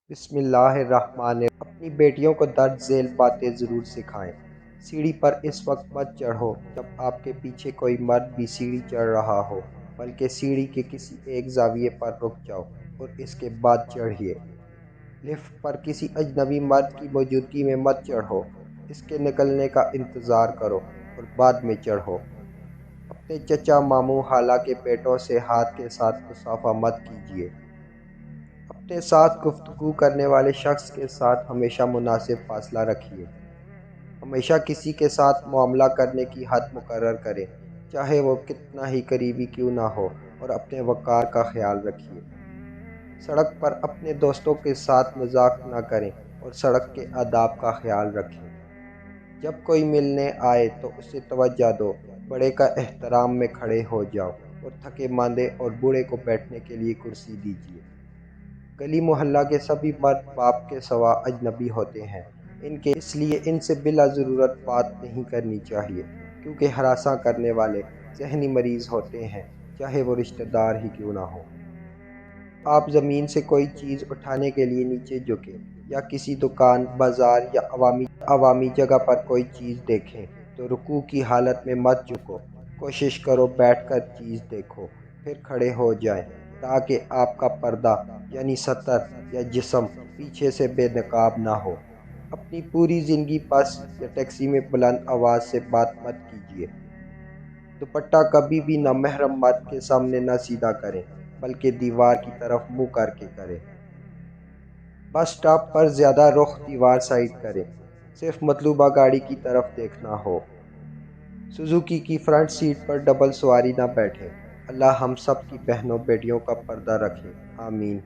بسم اللہ الرحمن الرحیم۔ اپنی بیٹیوں کو درج ذیل باتیں ضرور سکھائیں۔ سیڑھی پر اس وقت مت چڑھو جب آپ کے پیچھے کوئی مرد بھی سیڑھی چڑھ رہا ہو، بلکہ سیڑھی کے کسی ایک زاویے پر رک جاؤ اور اس کے بعد چڑھیے۔ لفٹ پر کسی اجنبی مرد کی موجودگی میں مت چڑھو، اس کے نکلنے کا انتظار کرو اور بعد میں چڑھو۔ اپنے چچا، ماموں، خالہ کے بیٹوں سے ہاتھ کے ساتھ مصافحہ مت کیجیے۔ اپنے ساتھ گفتگو کرنے والے شخص کے ساتھ ہمیشہ مناسب فاصلہ رکھیے۔ ہمیشہ کسی کے ساتھ معاملہ کرنے کی حد مقرر کریں، چاہے وہ کتنا ہی قریبی کیوں نہ ہو، اور اپنے وقار کا خیال رکھیے۔ سڑک پر اپنے دوستوں کے ساتھ مذاق نہ کریں اور سڑک کے آداب کا خیال رکھیں۔ جب کوئی ملنے آئے تو اسے توجہ دو، بڑے کا احترام میں کھڑے ہو جاؤ اور تھکے ماندے اور بوڑھے کو بیٹھنے کے لیے کرسی دیجیے۔ گلی محلہ کے سبھی مرد باپ کے سوا اجنبی ہوتے ہیں، اس لیے ان سے بلا ضرورت بات نہیں کرنی چاہیے، کیونکہ ہراساں کرنے والے ذہنی مریض ہوتے ہیں، چاہے وہ رشتہ دار ہی کیوں نہ ہو۔ جب آپ زمین سے کوئی چیز اٹھانے کے لیے نیچے جھکیں یا کسی دکان، بازار یا عوامی جگہ پر کوئی چیز دیکھیں تو رکوع کی حالت میں مت جھکو۔ کوشش کرو بیٹھ کر چیز دیکھو، پھر کھڑے ہو جائیں تاکہ آپ کا پردہ یعنی ستر یا جسم پیچھے سے بے نقاب نہ ہو۔ اپنی پوری زندگی بس یا ٹیکسی میں بلند آواز سے بات مت کیجیے۔ دوپٹہ کبھی بھی نامحرم مرد کے سامنے نہ سیدھا کریں، بلکہ دیوار کی طرف منہ کر کے کریں۔ بس سٹاپ پر زیادہ رخ دیوار سائڈ کریں، صرف مطلوبہ گاڑی کی طرف دیکھنا ہو۔ سوزوکی کی فرنٹ سیٹ پر ڈبل سواری نہ بیٹھیں۔ اللہ ہم سب کی بہنوں بیٹیوں کا پردہ رکھے، آمین۔